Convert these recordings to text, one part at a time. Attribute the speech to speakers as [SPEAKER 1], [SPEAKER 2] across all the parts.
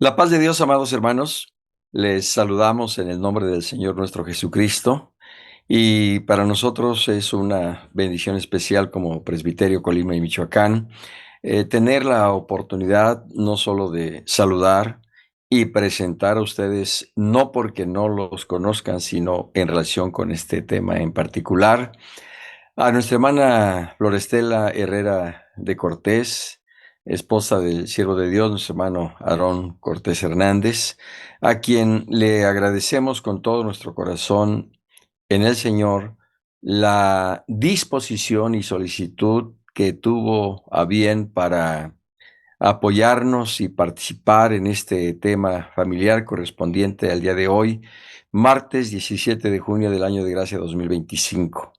[SPEAKER 1] La paz de Dios, amados hermanos, les saludamos en el nombre del Señor nuestro Jesucristo y para nosotros es una bendición especial como Presbiterio Colima y Michoacán tener la oportunidad no solo de saludar y presentar a ustedes, no porque no los conozcan, sino en relación con este tema en particular, a nuestra hermana Florestela Herrera de Cortés, esposa del siervo de Dios, nuestro hermano Aarón Cortés Hernández, a quien le agradecemos con todo nuestro corazón en el Señor la disposición y solicitud que tuvo a bien para apoyarnos y participar en este tema familiar correspondiente al día de hoy, martes 17 de junio del año de gracia 2025.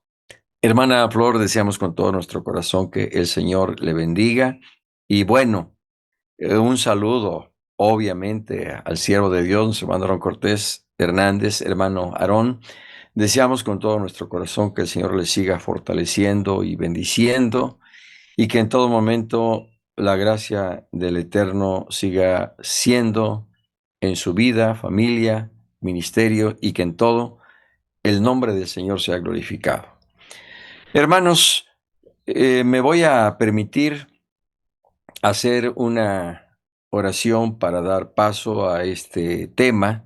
[SPEAKER 1] Hermana Flor, deseamos con todo nuestro corazón que el Señor le bendiga. Y bueno, un saludo, obviamente, al siervo de Dios, hermano Aarón Cortés Hernández, hermano Aarón. Deseamos con todo nuestro corazón que el Señor le siga fortaleciendo y bendiciendo y que en todo momento la gracia del Eterno siga siendo en su vida, familia, ministerio y que en todo el nombre del Señor sea glorificado. Hermanos, me voy a permitir hacer una oración para dar paso a este tema,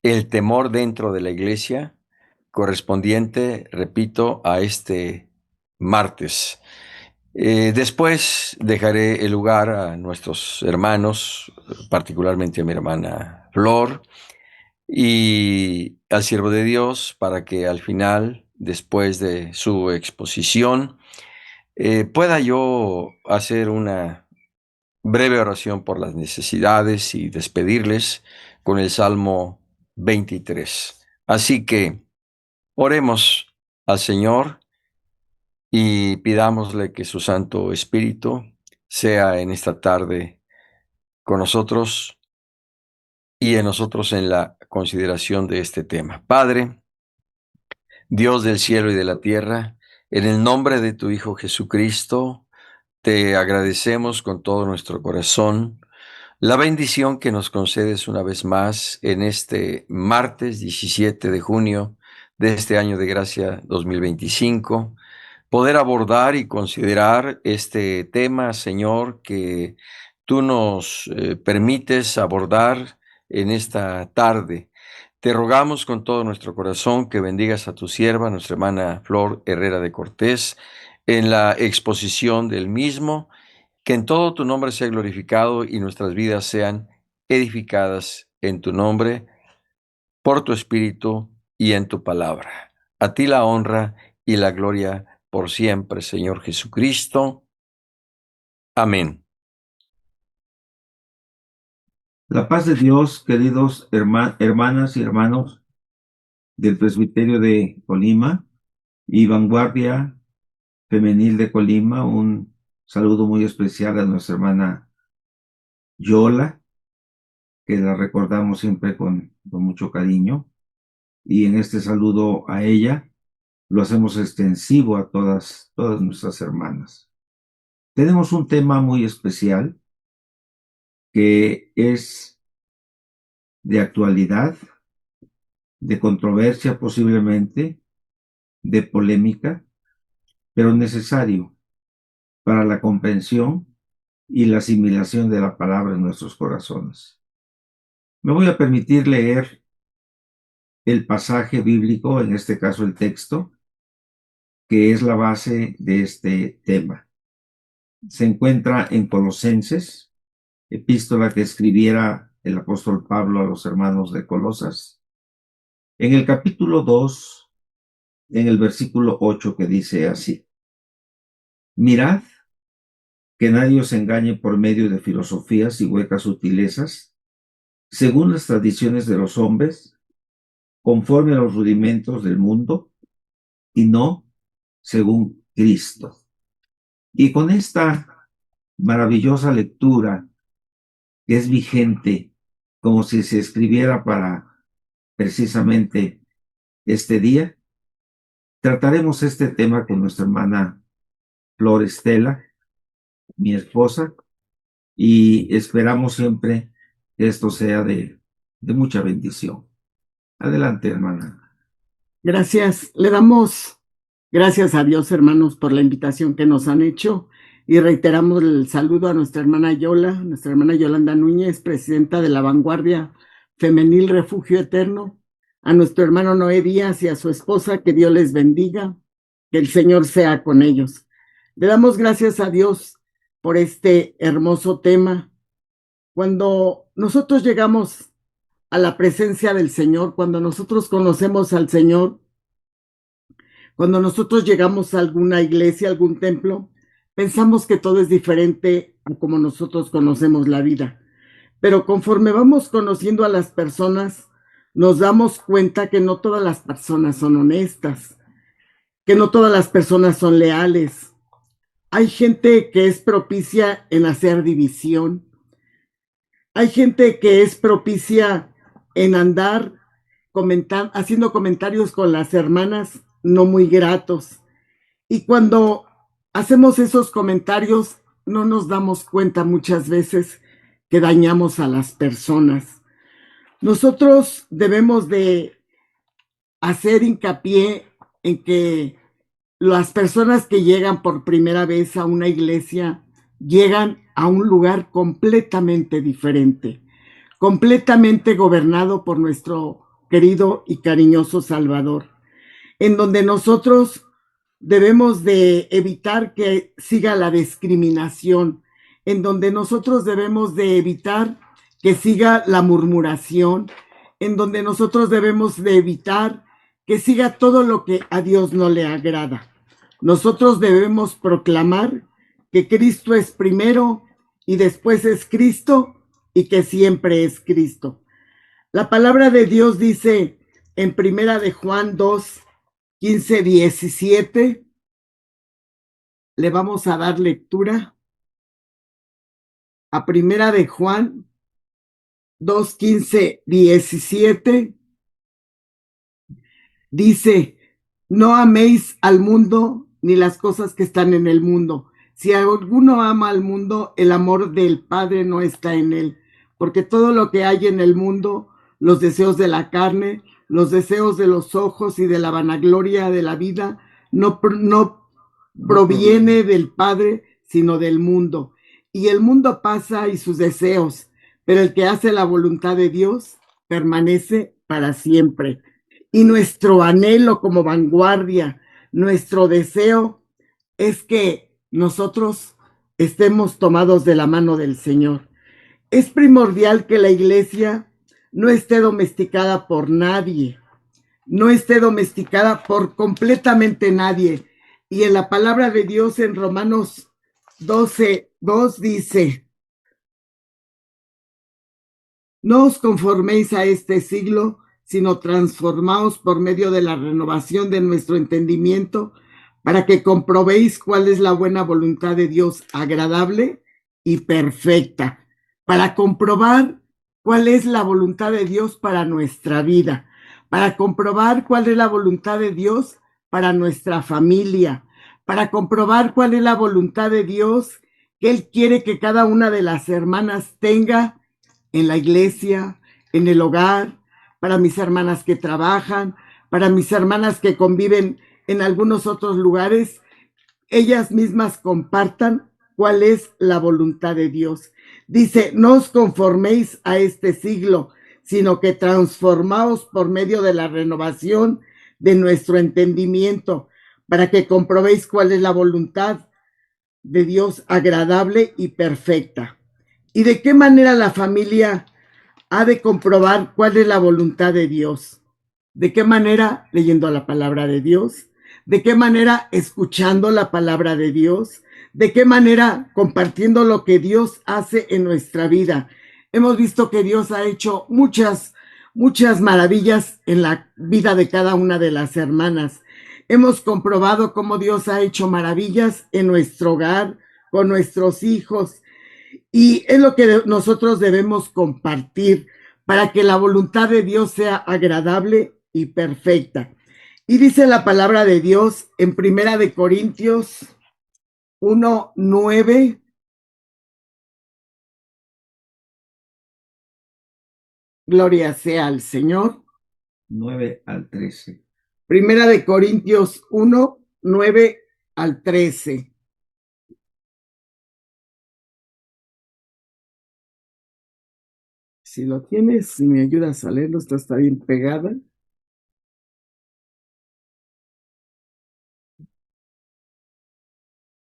[SPEAKER 1] el temor dentro de la iglesia, correspondiente, repito, a este martes. Después dejaré el lugar a nuestros hermanos, particularmente a mi hermana Flor, y al siervo de Dios, para que al final, después de su exposición, pueda yo hacer una breve oración por las necesidades y despedirles con el Salmo 23. Así que oremos al Señor y pidámosle que su Santo Espíritu sea en esta tarde con nosotros y en nosotros en la consideración de este tema. Padre, Dios del cielo y de la tierra, en el nombre de tu Hijo Jesucristo, te agradecemos con todo nuestro corazón la bendición que nos concedes una vez más en este martes 17 de junio de este año de gracia 2025, poder abordar y considerar este tema, Señor, que tú nos permites abordar en esta tarde. Te rogamos con todo nuestro corazón que bendigas a tu sierva, nuestra hermana Flor Herrera de Cortés, en la exposición del mismo, que en todo tu nombre sea glorificado y nuestras vidas sean edificadas en tu nombre, por tu espíritu y en tu palabra. A ti la honra y la gloria por siempre, Señor Jesucristo. Amén.
[SPEAKER 2] La paz de Dios, queridos hermanas y hermanos del Presbiterio de Colima y Vanguardia Femenil de Colima, un saludo muy especial a nuestra hermana Yola, que la recordamos siempre con mucho cariño, y en este saludo a ella lo hacemos extensivo a todas nuestras hermanas. Tenemos un tema muy especial que es de actualidad, de controversia posiblemente, de polémica, pero necesario para la comprensión y la asimilación de la palabra en nuestros corazones. Me voy a permitir leer el pasaje bíblico, en este caso el texto, que es la base de este tema. Se encuentra en Colosenses, epístola que escribiera el apóstol Pablo a los hermanos de Colosas, en el capítulo 2, en el versículo 8, que dice así: Mirad que nadie os engañe por medio de filosofías y huecas sutilezas, según las tradiciones de los hombres, conforme a los rudimentos del mundo, y no según Cristo. Y con esta maravillosa lectura, que es vigente, como si se escribiera para precisamente este día, trataremos este tema con nuestra hermana Flor Estela, mi esposa, y esperamos siempre esto sea de mucha bendición. Adelante, hermana.
[SPEAKER 3] Gracias. Le damos gracias a Dios, hermanos, por la invitación que nos han hecho y reiteramos el saludo a nuestra hermana Yola, nuestra hermana Yolanda Núñez, presidenta de la Vanguardia Femenil Refugio Eterno, a nuestro hermano Noé Díaz y a su esposa, que Dios les bendiga, que el Señor sea con ellos. Le damos gracias a Dios por este hermoso tema. Cuando nosotros llegamos a la presencia del Señor, cuando nosotros conocemos al Señor, cuando nosotros llegamos a alguna iglesia, algún templo, pensamos que todo es diferente a como nosotros conocemos la vida. Pero conforme vamos conociendo a las personas, nos damos cuenta que no todas las personas son honestas, que no todas las personas son leales. Hay gente que es propicia en hacer división. Hay gente que es propicia en andar haciendo comentarios con las hermanas no muy gratos. Y cuando hacemos esos comentarios, no nos damos cuenta muchas veces que dañamos a las personas. Nosotros debemos de hacer hincapié en que las personas que llegan por primera vez a una iglesia llegan a un lugar completamente diferente, completamente gobernado por nuestro querido y cariñoso Salvador, en donde nosotros debemos de evitar que siga la discriminación, en donde nosotros debemos de evitar que siga la murmuración, en donde nosotros debemos de evitar que siga todo lo que a Dios no le agrada. Nosotros debemos proclamar que Cristo es primero y después es Cristo y que siempre es Cristo. La palabra de Dios dice en Primera de Juan 2, 15, 17, le vamos a dar lectura a Primera de Juan 2, 15, 17. Dice, no améis al mundo ni las cosas que están en el mundo. Si alguno ama al mundo, el amor del Padre no está en él, porque todo lo que hay en el mundo, los deseos de la carne, los deseos de los ojos y de la vanagloria de la vida, no proviene del Padre, sino del mundo. Y el mundo pasa y sus deseos, pero el que hace la voluntad de Dios permanece para siempre. Y nuestro anhelo como vanguardia, nuestro deseo es que nosotros estemos tomados de la mano del Señor. Es primordial que la iglesia no esté domesticada por nadie, no esté domesticada por completamente nadie. Y en la palabra de Dios en Romanos 12, 2 dice, no os conforméis a este siglo, sino transformaos por medio de la renovación de nuestro entendimiento, para que comprobéis cuál es la buena voluntad de Dios, agradable y perfecta, para comprobar cuál es la voluntad de Dios para nuestra vida, para comprobar cuál es la voluntad de Dios para nuestra familia, para comprobar cuál es la voluntad de Dios que Él quiere que cada una de las hermanas tenga en la iglesia, en el hogar, para mis hermanas que trabajan, para mis hermanas que conviven en algunos otros lugares, ellas mismas compartan cuál es la voluntad de Dios. Dice, no os conforméis a este siglo, sino que transformaos por medio de la renovación de nuestro entendimiento, para que comprobéis cuál es la voluntad de Dios agradable y perfecta. ¿Y de qué manera la familia ha de comprobar cuál es la voluntad de Dios? ¿De qué manera? Leyendo la palabra de Dios. ¿De qué manera? Escuchando la palabra de Dios. ¿De qué manera? Compartiendo lo que Dios hace en nuestra vida. Hemos visto que Dios ha hecho muchas maravillas en la vida de cada una de las hermanas. Hemos comprobado cómo Dios ha hecho maravillas en nuestro hogar, con nuestros hijos, y es lo que nosotros debemos compartir para que la voluntad de Dios sea agradable y perfecta. Y dice la palabra de Dios en Primera de Corintios 1:9, Gloria sea al Señor.
[SPEAKER 2] 9 al 13.
[SPEAKER 3] Primera de Corintios 1, 9 al 13. Si lo tienes, si me ayudas a leerlo, esto está bien pegada.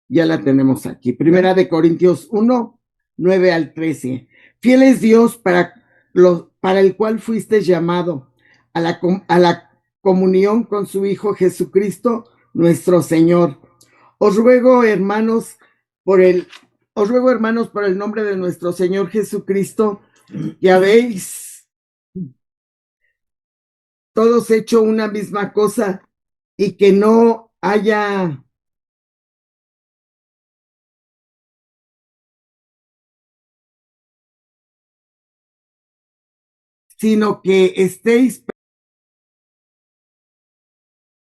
[SPEAKER 3] Ya la tenemos aquí. Primera de Corintios 1, 9 al 13. Fiel es Dios para el cual fuiste llamado a la comunión con su Hijo Jesucristo, nuestro Señor. Os ruego, hermanos, por el nombre de nuestro Señor Jesucristo, que habéis todos hecho una misma cosa y que no haya sino que estéis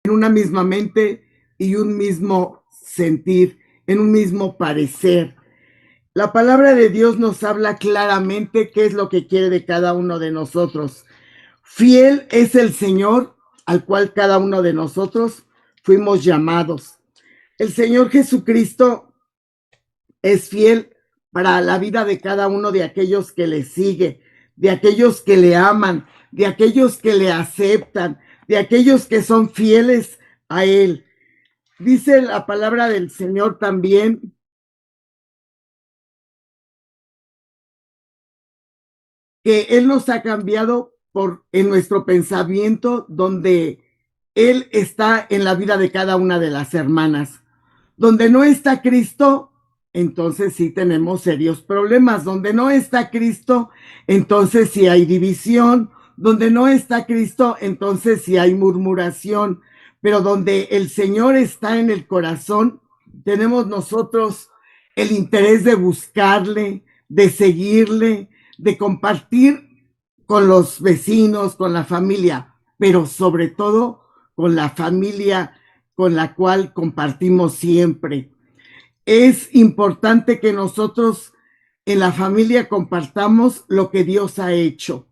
[SPEAKER 3] en una misma mente y un mismo sentir, en un mismo parecer. La palabra de Dios nos habla claramente qué es lo que quiere de cada uno de nosotros. Fiel es el Señor al cual cada uno de nosotros fuimos llamados. El Señor Jesucristo es fiel para la vida de cada uno de aquellos que le sigue, de aquellos que le aman, de aquellos que le aceptan, de aquellos que son fieles a Él. Dice la palabra del Señor también que Él nos ha cambiado en nuestro pensamiento, donde Él está en la vida de cada una de las hermanas. Donde no está Cristo, entonces sí tenemos serios problemas. Donde no está Cristo, entonces sí hay división. Donde no está Cristo, entonces sí hay murmuración. Pero donde el Señor está en el corazón, tenemos nosotros el interés de buscarle, de seguirle, de compartir con los vecinos, con la familia, pero sobre todo con la familia con la cual compartimos siempre. Es importante que nosotros en la familia compartamos lo que Dios ha hecho,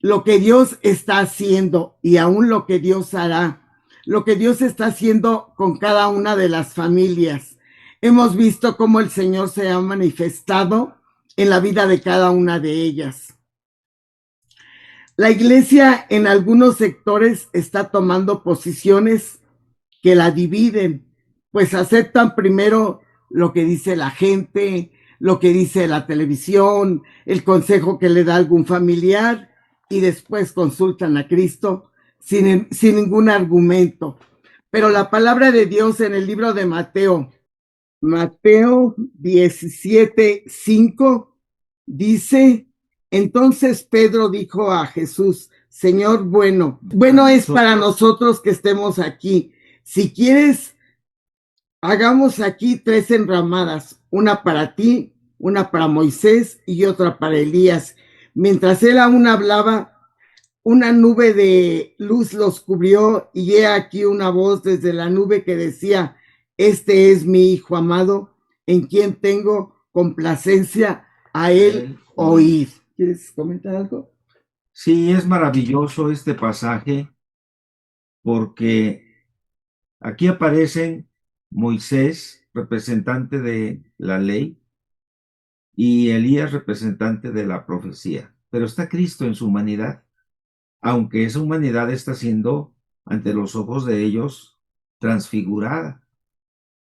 [SPEAKER 3] lo que Dios está haciendo y aún lo que Dios hará, lo que Dios está haciendo con cada una de las familias. Hemos visto cómo el Señor se ha manifestado en la vida de cada una de ellas. La iglesia en algunos sectores está tomando posiciones que la dividen, pues aceptan primero lo que dice la gente, lo que dice la televisión, el consejo que le da algún familiar y después consultan a Cristo sin ningún argumento. Pero la palabra de Dios en el libro de Mateo 17:5 dice: entonces Pedro dijo a Jesús: Señor, bueno es para nosotros que estemos aquí. Si quieres, hagamos aquí 3 enramadas, una para ti, una para Moisés y otra para Elías. Mientras él aún hablaba, una nube de luz los cubrió y he aquí una voz desde la nube que decía: este es mi Hijo amado, en quien tengo complacencia, a él oír. ¿Quieres comentar algo?
[SPEAKER 2] Sí, es maravilloso este pasaje porque aquí aparecen Moisés, representante de la ley, y Elías, representante de la profecía. Pero está Cristo en su humanidad, aunque esa humanidad está siendo, ante los ojos de ellos, transfigurada.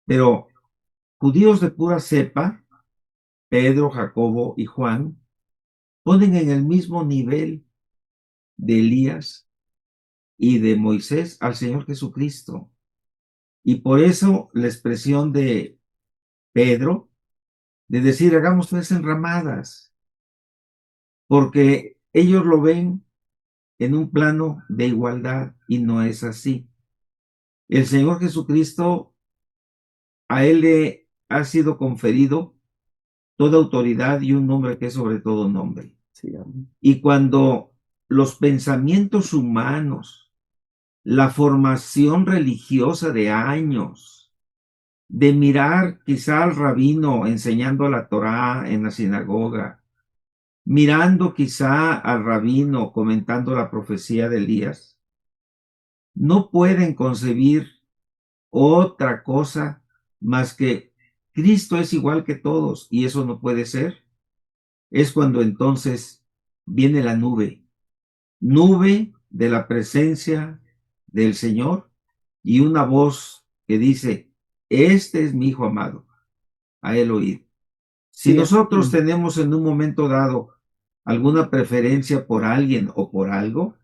[SPEAKER 2] Pero judíos de pura cepa, Pedro, Jacobo y Juan, ponen en el mismo nivel de Elías y de Moisés al Señor Jesucristo. Y por eso la expresión de Pedro, de decir, hagamos 3 enramadas, porque ellos lo ven en un plano de igualdad y no es así. El Señor Jesucristo, a Él le ha sido conferido toda autoridad y un nombre que es sobre todo nombre.
[SPEAKER 3] Sí,
[SPEAKER 2] y cuando los pensamientos humanos, la formación religiosa de años, de mirar quizá al rabino enseñando la Torá en la sinagoga, mirando quizá al rabino comentando la profecía de Elías, no pueden concebir otra cosa más que Cristo es igual que todos y eso no puede ser. Es cuando entonces viene la nube de la presencia del Señor y una voz que dice, este es mi Hijo amado, a él oíd. Si nosotros tenemos en un momento dado alguna preferencia por alguien o por algo,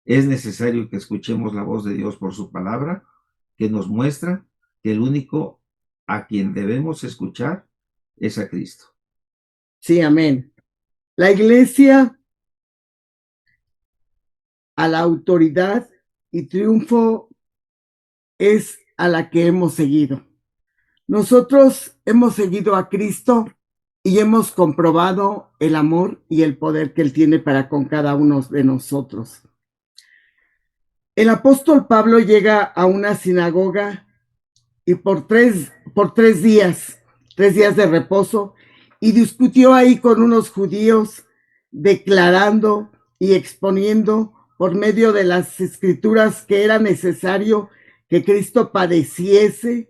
[SPEAKER 2] es necesario que escuchemos la voz de Dios por su palabra, que nos muestra que el único a quien debemos escuchar es a Cristo.
[SPEAKER 3] Sí, amén. La iglesia, a la autoridad y triunfo, es a la que hemos seguido. Nosotros hemos seguido a Cristo y hemos comprobado el amor y el poder que Él tiene para con cada uno de nosotros. El apóstol Pablo llega a una sinagoga y por tres días de reposo, y discutió ahí con unos judíos, declarando y exponiendo por medio de las escrituras que era necesario que Cristo padeciese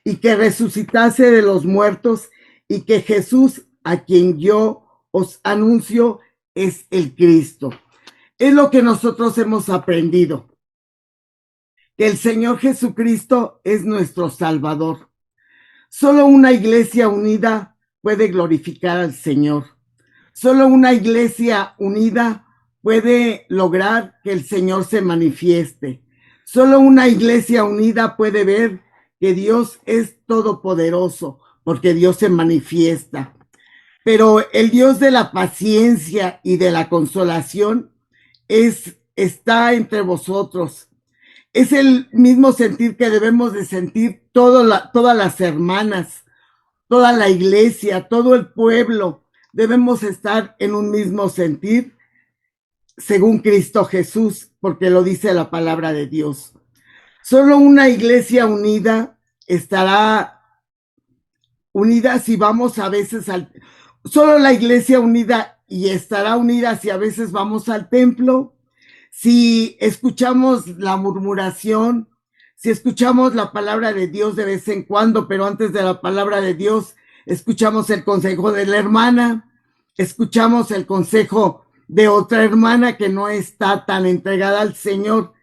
[SPEAKER 3] y que resucitase de los muertos, y que Jesús, a quien yo os anuncio, es el Cristo. Es lo que nosotros hemos aprendido, que el Señor Jesucristo es nuestro Salvador. Solo una iglesia unida puede glorificar al Señor. Solo una iglesia unida puede lograr que el Señor se manifieste. Solo una iglesia unida puede ver que Dios es todopoderoso, porque Dios se manifiesta. Pero el Dios de la paciencia y de la consolación está entre vosotros. Es el mismo sentir que debemos de sentir todas las hermanas, toda la iglesia, todo el pueblo. Debemos estar en un mismo sentir según Cristo Jesús, porque lo dice la palabra de Dios. Solo una iglesia unida estará unida si vamos a veces solo la iglesia unida y estará unida si a veces vamos al templo, si escuchamos la murmuración, si escuchamos la palabra de Dios de vez en cuando, pero antes de la palabra de Dios escuchamos el consejo de la hermana, escuchamos el consejo de otra hermana que no está tan entregada al Señor.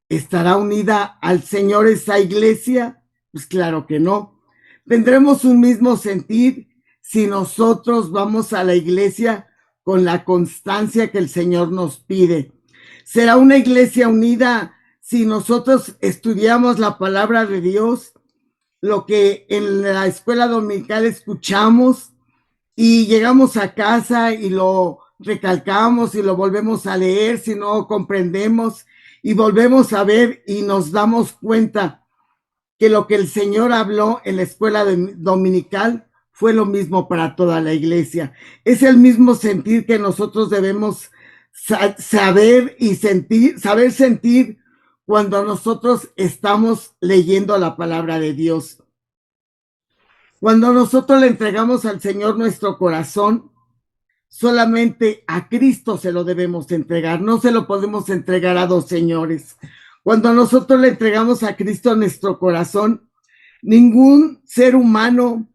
[SPEAKER 3] ¿Estará unida al Señor esa iglesia? Pues claro que no. Tendremos un mismo sentir si nosotros vamos a la iglesia con la constancia que el Señor nos pide. Será una iglesia unida si nosotros estudiamos la palabra de Dios, lo que en la escuela dominical escuchamos, y llegamos a casa y lo recalcamos y lo volvemos a leer si no comprendemos, y volvemos a ver y nos damos cuenta que lo que el Señor habló en la escuela dominical fue lo mismo para toda la iglesia. Es el mismo sentir que nosotros debemos saber sentir cuando nosotros estamos leyendo la palabra de Dios. Cuando nosotros le entregamos al Señor nuestro corazón, solamente a Cristo se lo debemos entregar, no se lo podemos entregar a dos señores. Cuando nosotros le entregamos a Cristo nuestro corazón, ningún ser humano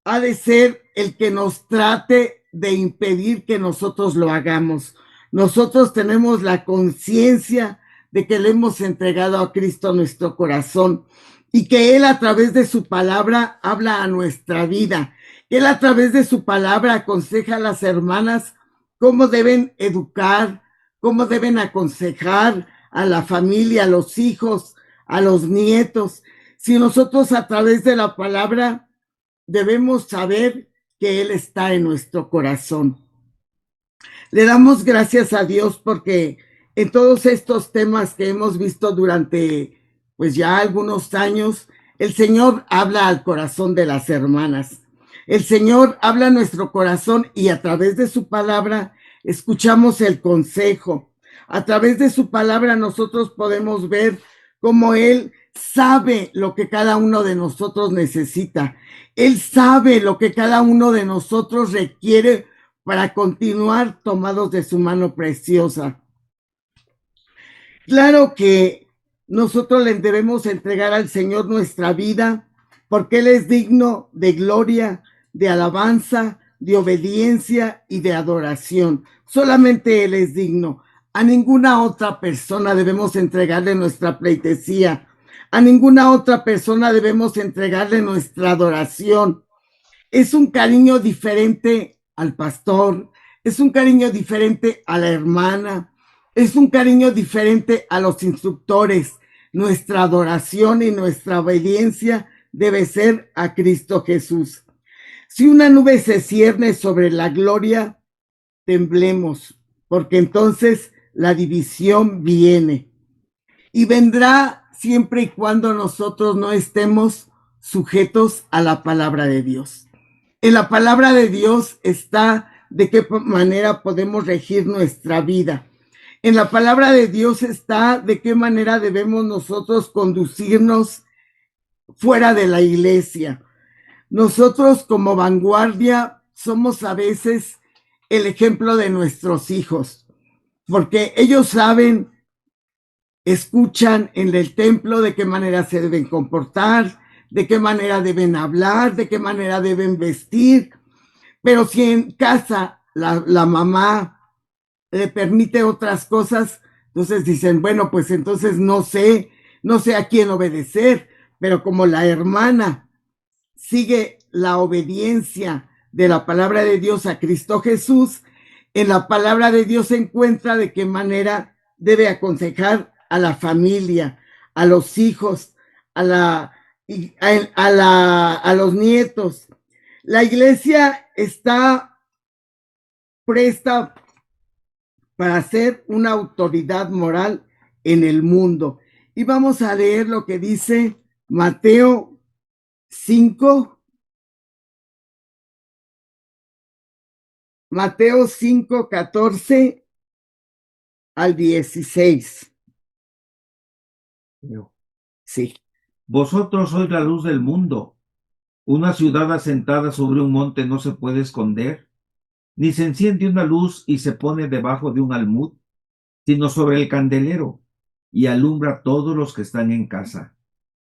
[SPEAKER 3] ha de ser el que nos trate de impedir que nosotros lo hagamos. Nosotros tenemos la conciencia de que le hemos entregado a Cristo nuestro corazón y que Él a través de su palabra habla a nuestra vida. Él a través de su palabra aconseja a las hermanas cómo deben educar, cómo deben aconsejar a la familia, a los hijos, a los nietos. Si nosotros a través de la palabra debemos saber que Él está en nuestro corazón. Le damos gracias a Dios porque en todos estos temas que hemos visto durante pues ya algunos años, el Señor habla al corazón de las hermanas. El Señor habla a nuestro corazón y a través de su palabra escuchamos el consejo. A través de su palabra nosotros podemos ver cómo Él sabe lo que cada uno de nosotros necesita. Él sabe lo que cada uno de nosotros requiere para continuar tomados de su mano preciosa. Claro que nosotros le debemos entregar al Señor nuestra vida, porque Él es digno de gloria, de alabanza, de obediencia y de adoración. Solamente Él es digno. A ninguna otra persona debemos entregarle nuestra pleitesía. A ninguna otra persona debemos entregarle nuestra adoración. Es un cariño diferente al pastor, es un cariño diferente a la hermana, es un cariño diferente a los instructores. Nuestra adoración y nuestra obediencia debe ser a Cristo Jesús. Si una nube se cierne sobre la gloria, temblemos, porque entonces la división viene y vendrá siempre y cuando nosotros no estemos sujetos a la palabra de Dios. En la palabra de Dios está de qué manera podemos regir nuestra vida. En la palabra de Dios está de qué manera debemos nosotros conducirnos fuera de la iglesia. Nosotros como vanguardia somos a veces el ejemplo de nuestros hijos, porque ellos saben, escuchan en el templo de qué manera se deben comportar, de qué manera deben hablar, de qué manera deben vestir. Pero si en casa la mamá le permite otras cosas, entonces dicen, bueno, pues entonces no sé a quién obedecer, pero como la hermana sigue la obediencia de la palabra de Dios a Cristo Jesús, en la palabra de Dios se encuentra de qué manera debe aconsejar a la familia, a los hijos, a los nietos. La iglesia está presta para ser una autoridad moral en el mundo. Y vamos a leer lo que dice Mateo 5, Mateo 5, 14 al 16. Sí.
[SPEAKER 2] Vosotros sois la luz del mundo. Una ciudad asentada sobre un monte no se puede esconder, ni se enciende una luz y se pone debajo de un almud, sino sobre el candelero, y alumbra a todos los que están en casa.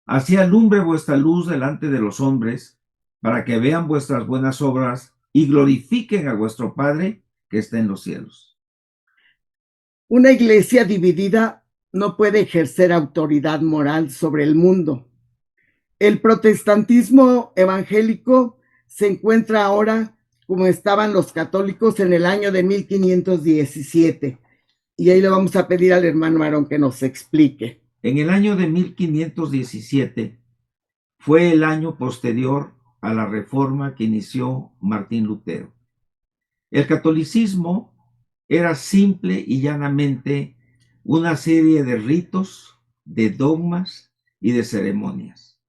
[SPEAKER 2] Así alumbre vuestra luz delante de los hombres, para que vean vuestras buenas obras y glorifiquen a vuestro Padre que está en los cielos.
[SPEAKER 3] Una iglesia dividida no puede ejercer autoridad moral sobre el mundo. El protestantismo evangélico se encuentra ahora como estaban los católicos en el año de 1517. Y ahí le vamos a pedir al hermano Aarón que nos explique.
[SPEAKER 2] En el año de 1517 fue el año posterior a la reforma que inició Martín Lutero. El catolicismo era simple y llanamente una serie de ritos, de dogmas y de ceremonias.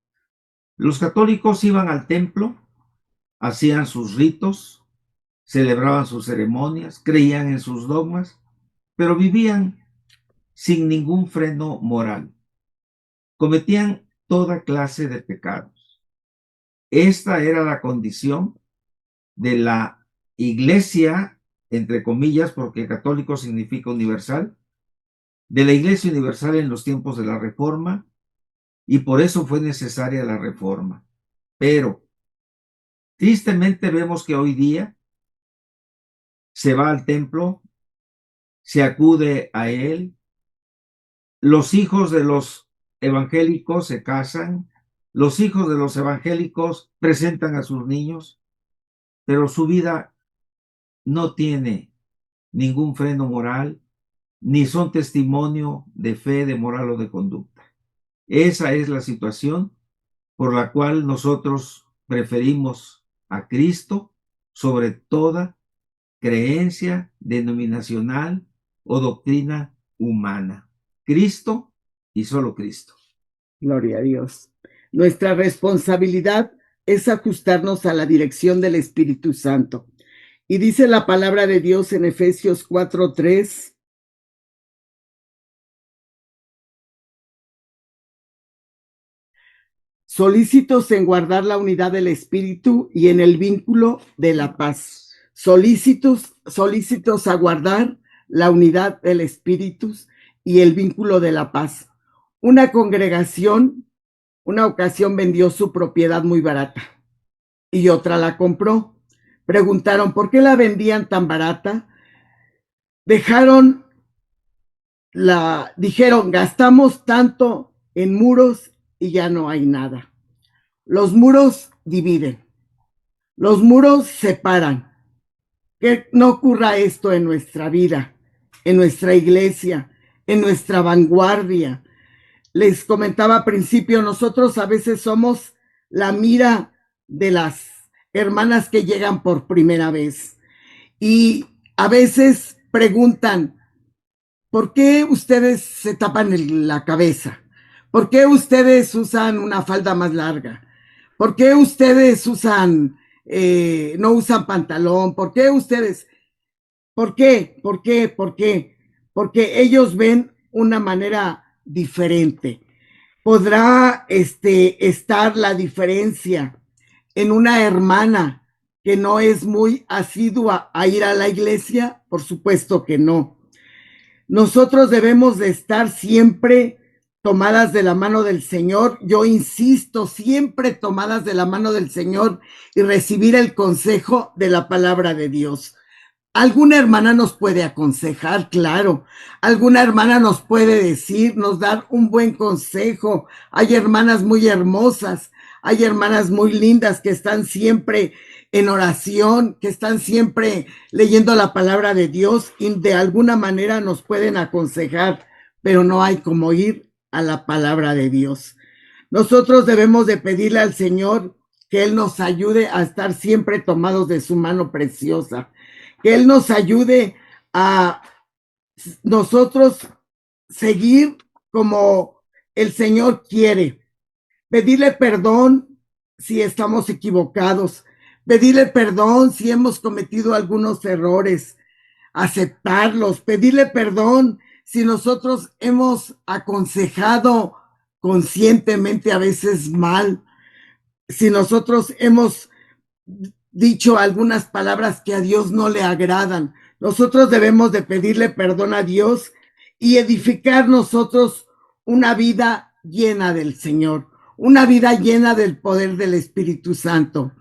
[SPEAKER 2] Los católicos iban al templo, hacían sus ritos, celebraban sus ceremonias, creían en sus dogmas, pero vivían sin ningún freno moral. Cometían toda clase de pecados. Esta era la condición de la iglesia, entre comillas, porque católico significa universal, de la iglesia universal en los tiempos de la Reforma, y por eso fue necesaria la Reforma. Pero tristemente vemos que hoy día se va al templo, se acude a él, los hijos de los evangélicos se casan, los hijos de los evangélicos presentan a sus niños, pero su vida no tiene ningún freno moral, ni son testimonio de fe, de moral o de conducta. Esa es la situación por la cual nosotros preferimos a Cristo sobre toda creencia denominacional o doctrina humana. Cristo y solo Cristo.
[SPEAKER 3] Gloria a Dios. Nuestra responsabilidad es ajustarnos a la dirección del Espíritu Santo. Y dice la palabra de Dios en Efesios 4:3. Solícitos en guardar la unidad del Espíritu y en el vínculo de la paz. solícitos a guardar la unidad del espíritu y el vínculo de la paz. Una congregación, una ocasión vendió su propiedad muy barata y otra la compró. Preguntaron por qué la vendían tan barata. Dijeron, gastamos tanto en muros y ya no hay nada. Los muros dividen, los muros separan. Que no ocurra esto en nuestra vida, en nuestra iglesia, en nuestra vanguardia. Les comentaba al principio, nosotros a veces somos la mira de las hermanas que llegan por primera vez y a veces preguntan, ¿por qué ustedes se tapan la cabeza? ¿Por qué ustedes usan una falda más larga? ¿Por qué ustedes no usan pantalón? ¿Por qué ustedes? ¿Por qué? ¿Por qué? ¿Por qué? Porque ellos ven una manera diferente. ¿Podrá estar la diferencia en una hermana que no es muy asidua a ir a la iglesia? Por supuesto que no. Nosotros debemos de estar siempre tomadas de la mano del Señor. Yo insisto, siempre tomadas de la mano del Señor y recibir el consejo de la palabra de Dios. Alguna hermana nos puede aconsejar, claro. Alguna hermana nos puede decir, nos dar un buen consejo. Hay hermanas muy hermosas, hay hermanas muy lindas que están siempre en oración, que están siempre leyendo la palabra de Dios y de alguna manera nos pueden aconsejar, pero no hay como ir a la palabra de Dios. Nosotros debemos de pedirle al Señor que Él nos ayude a estar siempre tomados de su mano preciosa, que Él nos ayude a nosotros seguir como el Señor quiere, pedirle perdón si estamos equivocados, pedirle perdón si hemos cometido algunos errores, aceptarlos, pedirle perdón si nosotros hemos aconsejado conscientemente a veces mal, si nosotros hemos dicho algunas palabras que a Dios no le agradan. Nosotros debemos de pedirle perdón a Dios y edificar nosotros una vida llena del Señor, una vida llena del poder del Espíritu Santo.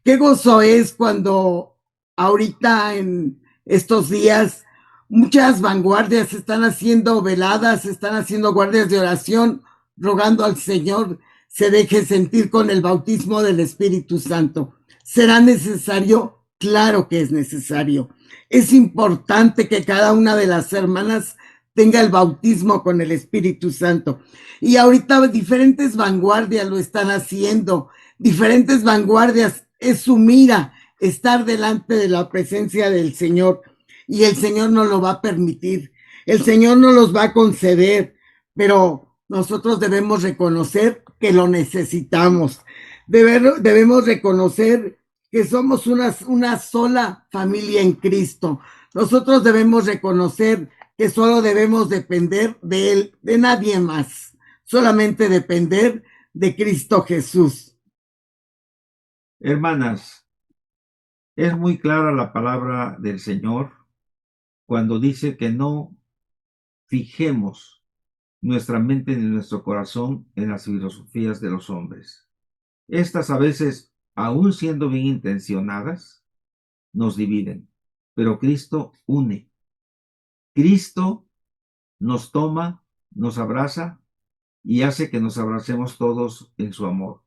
[SPEAKER 3] Qué gozo es cuando ahorita en estos días muchas vanguardias están haciendo veladas, están haciendo guardias de oración, rogando al Señor se deje sentir con el bautismo del Espíritu Santo. ¿Será necesario? Claro que es necesario. Es importante que cada una de las hermanas tenga el bautismo con el Espíritu Santo. Y ahorita diferentes vanguardias lo están haciendo. Diferentes vanguardias es su mira estar delante de la presencia del Señor. Y el Señor no lo va a permitir. El Señor no los va a conceder. Pero nosotros debemos reconocer que lo necesitamos. Debemos reconocer que somos una sola familia en Cristo. Nosotros debemos reconocer que solo debemos depender de Él, de nadie más. Solamente depender de Cristo Jesús.
[SPEAKER 2] Hermanas, es muy clara la palabra del Señor cuando dice que no fijemos nuestra mente ni nuestro corazón en las filosofías de los hombres. Estas a veces, aun siendo bien intencionadas, nos dividen, pero Cristo une. Cristo nos toma, nos abraza y hace que nos abracemos todos en su amor.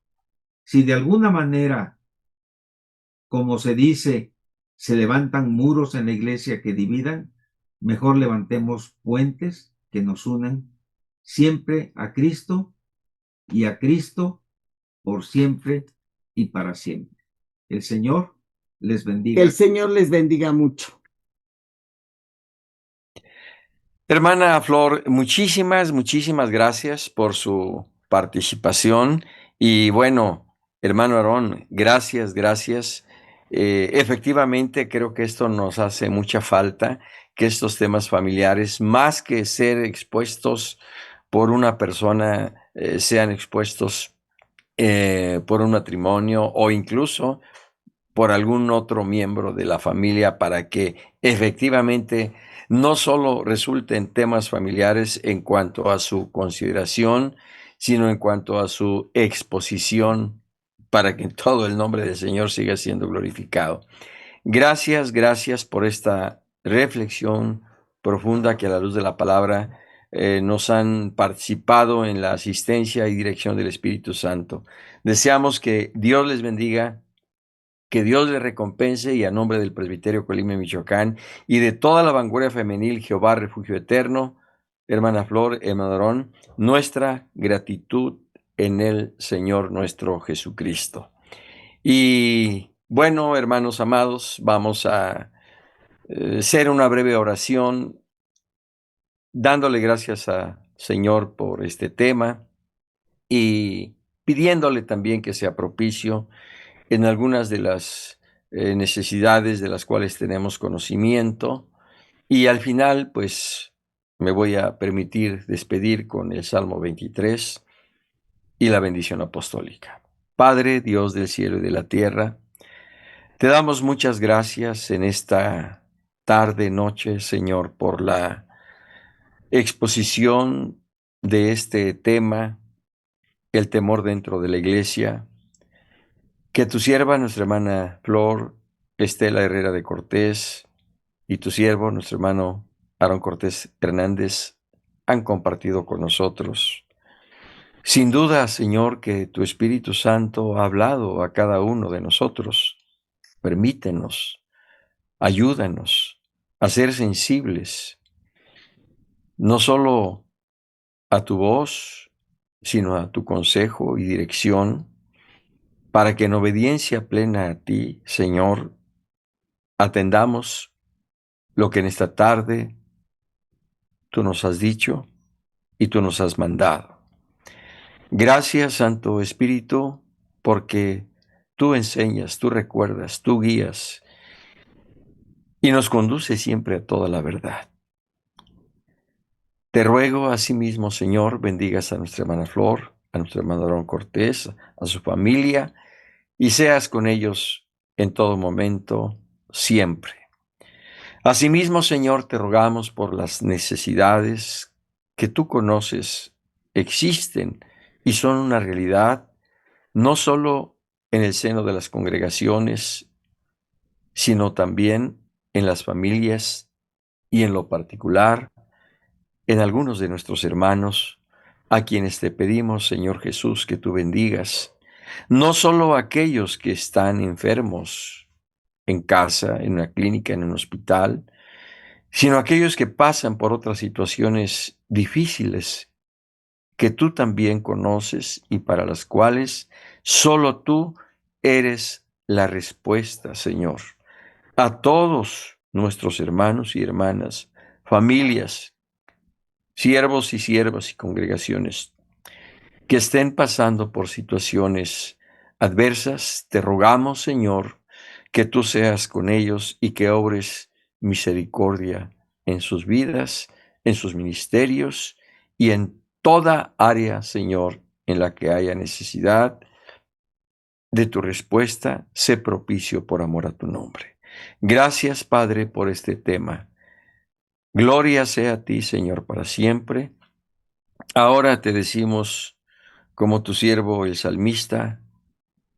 [SPEAKER 2] Si de alguna manera, como se dice, se levantan muros en la iglesia que dividan, mejor levantemos puentes que nos unan siempre a Cristo y a Cristo por siempre y para siempre. El Señor les bendiga.
[SPEAKER 3] Que el Señor les bendiga mucho.
[SPEAKER 1] Hermana Flor, muchísimas gracias por su participación. Y bueno, hermano Aarón, gracias. Efectivamente, creo que esto nos hace mucha falta, que estos temas familiares, más que ser expuestos por una persona, sean expuestos por un matrimonio o incluso por algún otro miembro de la familia para que efectivamente no solo resulten temas familiares en cuanto a su consideración, sino en cuanto a su exposición para que todo el nombre del Señor siga siendo glorificado. Gracias, gracias por esta reflexión profunda que a la luz de la palabra nos han participado en la asistencia y dirección del Espíritu Santo. Deseamos que Dios les bendiga, que Dios les recompense, y a nombre del Presbiterio Colima y Michoacán y de toda la vanguardia femenil Jehová Refugio Eterno, hermana Flor, hermano Aarón, nuestra gratitud en el Señor nuestro Jesucristo. Y bueno, hermanos amados, vamos a hacer una breve oración dándole gracias al Señor por este tema y pidiéndole también que sea propicio en algunas de las necesidades de las cuales tenemos conocimiento. Y al final, pues, me voy a permitir despedir con el Salmo 23 y la bendición apostólica. Padre, Dios del cielo y de la tierra, te damos muchas gracias en esta tarde, noche, Señor, por la exposición de este tema, el temor dentro de la iglesia, que tu sierva, nuestra hermana Flor Estela Herrera de Cortés, y tu siervo, nuestro hermano Aarón Cortés Hernández, han compartido con nosotros. Sin duda, Señor, que tu Espíritu Santo ha hablado a cada uno de nosotros. Permítenos, ayúdanos a ser sensibles, no solo a tu voz, sino a tu consejo y dirección, para que en obediencia plena a ti, Señor, atendamos lo que en esta tarde tú nos has dicho y tú nos has mandado. Gracias, Santo Espíritu, porque tú enseñas, tú recuerdas, tú guías y nos conduces siempre a toda la verdad. Te ruego asimismo, Señor, bendigas a nuestra hermana Flor, a nuestro hermano Aarón Cortés, a su familia, y seas con ellos en todo momento, siempre. Asimismo, Señor, te rogamos por las necesidades que tú conoces, existen y son una realidad, no solo en el seno de las congregaciones, sino también en las familias y en lo particular en algunos de nuestros hermanos, a quienes te pedimos, Señor Jesús, que tú bendigas, no solo aquellos que están enfermos en casa, en una clínica, en un hospital, sino aquellos que pasan por otras situaciones difíciles que tú también conoces y para las cuales solo tú eres la respuesta, Señor. A todos nuestros hermanos y hermanas, familias, siervos y siervas y congregaciones que estén pasando por situaciones adversas, te rogamos, Señor, que tú seas con ellos y que obres misericordia en sus vidas, en sus ministerios y en toda área, Señor, en la que haya necesidad de tu respuesta. Sé propicio por amor a tu nombre. Gracias, Padre, por este tema. Gloria sea a ti, Señor, para siempre. Ahora te decimos, como tu siervo el salmista,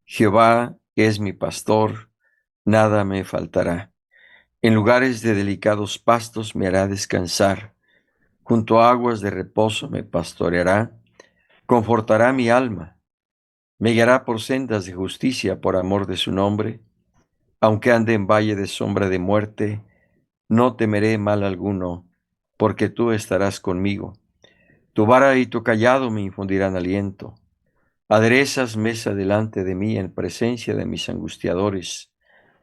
[SPEAKER 1] Jehová es mi pastor, nada me faltará. En lugares de delicados pastos me hará descansar, junto a aguas de reposo me pastoreará, confortará mi alma, me guiará por sendas de justicia por amor de su nombre. Aunque ande en valle de sombra de muerte, no temeré mal alguno, porque tú estarás conmigo. Tu vara y tu cayado me infundirán aliento. Aderezas mesa delante de mí en presencia de mis angustiadores.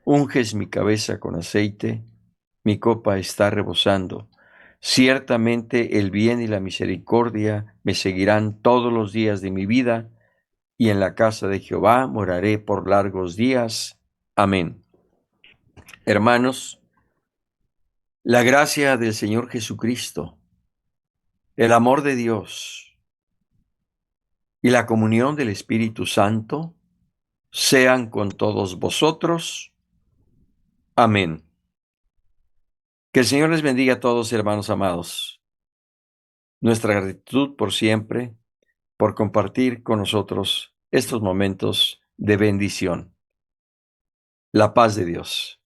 [SPEAKER 1] Unges mi cabeza con aceite, mi copa está rebosando. Ciertamente el bien y la misericordia me seguirán todos los días de mi vida, y en la casa de Jehová moraré por largos días. Amén. Hermanos, la gracia del Señor Jesucristo, el amor de Dios y la comunión del Espíritu Santo sean con todos vosotros. Amén. Que el Señor les bendiga a todos, hermanos amados. Nuestra gratitud por siempre, por compartir con nosotros estos momentos de bendición. La paz de Dios.